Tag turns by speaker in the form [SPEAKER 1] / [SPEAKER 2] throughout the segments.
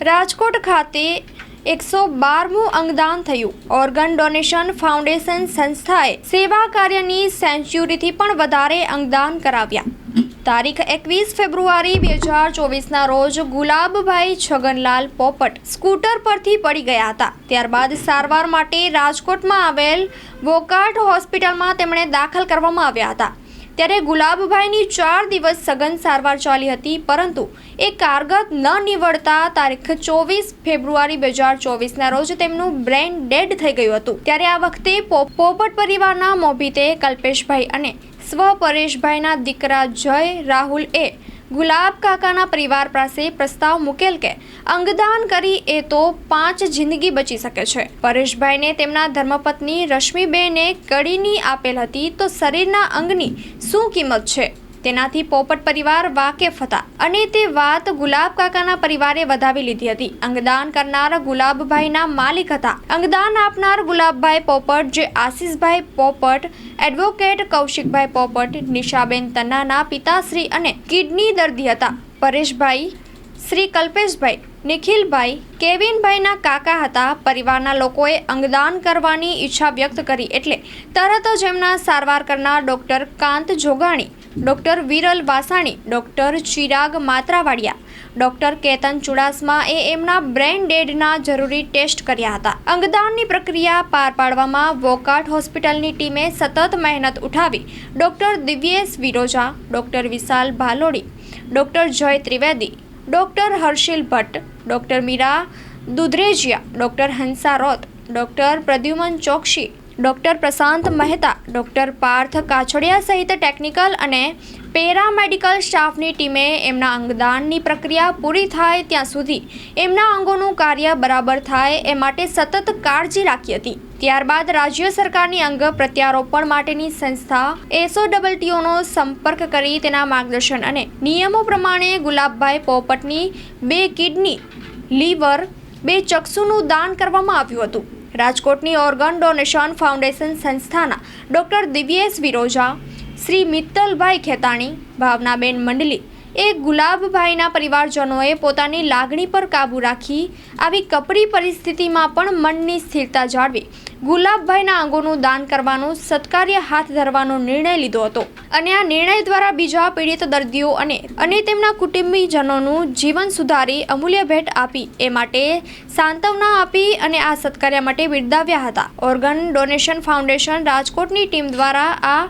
[SPEAKER 1] રાજકોટ ખાતે 112મું અંગદાન થયું। ઓર્ગન ડોનેશન ફાઉન્ડેશન સંસ્થાએ સેવા કાર્યની સેન્ચ્યુરીથી પણ વધારે અંગદાન કરાવ્યા। તારીખ 21 ફેબ્રુઆરી 2024ના રોજ ગુલાબભાઈ છગનલાલ પોપટ સ્કૂટર પરથી પડી ગયા હતા। ત્યારબાદ સારવાર માટે રાજકોટમાં આવેલ વોકાર્ડ હોસ્પિટલમાં તેમણે દાખલ કરવામાં આવ્યા હતા। ત્યારે ગુલાબભાઈની 4 દિવસ સઘન સારવાર ચાલી હતી, પરંતુ એ કારગત ન નીવડતા તારીખ 24 ફેબ્રુઆરી 2024ના રોજ તેમનું બ્રેઇન ડેડ થઈ ગયું હતું। ત્યારે આ વખતે પોપટ પરિવારના મોભીતે કલ્પેશભાઈ અને સ્વ પરેશભાઈના દીકરા જય રાહુલ એ ગુલાબ કાકાના પરિવાર પાસે પ્રસ્તાવ મૂકેલ કે અંગદાન કરી એ તો 5 જિંદગી બચી શકે છે। પરેશભાઈને તેમના ધર્મપત્ની રશ્મિબેને કડીની આપેલ હતી, તો શરીરના અંગની શું કિંમત છે તેનાથી પોપટ પરિવાર વાકેફ હતા અને તે વાત ગુલાબ કાકાના પરિવારે વધાવી લીધી હતી। અંગદાન કરનાર ગુલાબભાઈના માલિક હતા। અંગદાન આપનાર ગુલાબભાઈ પોપટ, જે આશીષભાઈ પોપટ, એડવોકેટ કૌશિકભાઈ પોપટ, નિશાબેન તન્નાના પિતાશ્રી અને કિડની દર્દી હતા। પરેશભાઈ શ્રી કલ્પેશભાઈ, નિખિલભાઈ, કેવિનભાઈના કાકા હતા। પરિવારના લોકોએ અંગદાન કરવાની ઈચ્છા વ્યક્ત કરી એટલે તરત જ એમના સારવાર કરનાર doctor Kant Jogani, doctor Viral Vasani, doctor Chirag Matravadiya, doctor Ketan Chudasama એ એમના બ્રેઇન ડેડના જરૂરી ટેસ્ટ કર્યા હતા। અંગદાનની પ્રક્રિયા પાર પાડવામાં વોકાર્ડ હોસ્પિટલની ટીમે સતત મહેનત ઉઠાવી doctor Divyesh Viroja, doctor Vishal Bhalodi, doctor Jay Trivedi, doctor Harshil Bhatt, doctor Meera Dudhrejiya, doctor Hansa Rot, doctor Pradyuman Choksi, doctor Prashant Mehta, doctor Parth Kachhadiya સહિત ટેકનિકલ અને પેરામેડિકલ સ્ટાફની ટીમે એમના અંગદાનની પ્રક્રિયા પૂરી થાય ત્યાં સુધી એમના અંગોનું કાર્ય બરાબર થાય એ માટે સતત કાળજી રાખી હતી। ત્યારબાદ રાજ્ય સરકારની અંગ પ્રત્યારોપણ માટેની સંસ્થા SOTTOનો સંપર્ક કરી તેના માર્ગદર્શન અને નિયમો પ્રમાણે ગુલાબભાઈ પોપટની 2 કિડની, લીવર, 2 ચક્ષુનું દાન કરવામાં આવ્યું હતું। રાજકોટની ઓર્ગન ડોનેશન ફાઉન્ડેશન સંસ્થાના ડૉક્ટર દિવ્યેશ વિરોજા, શ્રી મિત્તલભાઈ ખેતાણી, ભાવનાબેન મંડલી એ ગુલાબભાઈના પરિવારજનોએ પોતાની લાગણી પર કાબૂ રાખી આવી કપરી પરિસ્થિતિમાં પણ મનની સ્થિરતા જાળવી ગુલાબભાઈના અંગોનું દાન કરવાનું સત્કાર્ય હાથ ધરવાનો નિર્ણય લીધો હતો અને આ નિર્ણય દ્વારા બીજા પીડિત દર્દીઓ અને તેમના કુટુંબીજનોનું જીવન સુધારી અમૂલ્ય ભેટ આપી એ માટે સાંત્વના આપી અને આ સત્કાર્ય માટે બિરદાવ્યા હતા। ઓર્ગન ડોનેશન ફાઉન્ડેશન રાજકોટની ટીમ દ્વારા આ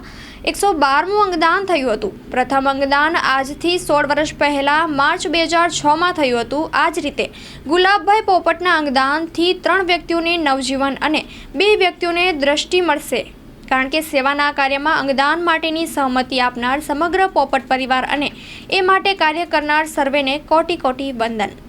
[SPEAKER 1] 112મું અંગદાન થયું હતું। પ્રથમ અંગદાન આજથી 16 વર્ષ પહેલાં માર્ચ 2006માં થયું હતું। આ જ રીતે ગુલાબભાઈ પોપટના અંગદાનથી 3 વ્યક્તિઓને નવજીવન અને 2 વ્યક્તિઓને દ્રષ્ટિ મળશે, કારણ કે સેવાના કાર્યમાં અંગદાન માટેની સહમતિ આપનાર સમગ્ર પોપટ પરિવાર અને એ માટે કાર્ય કરનાર સર્વેને કોટી કોટી વંદન।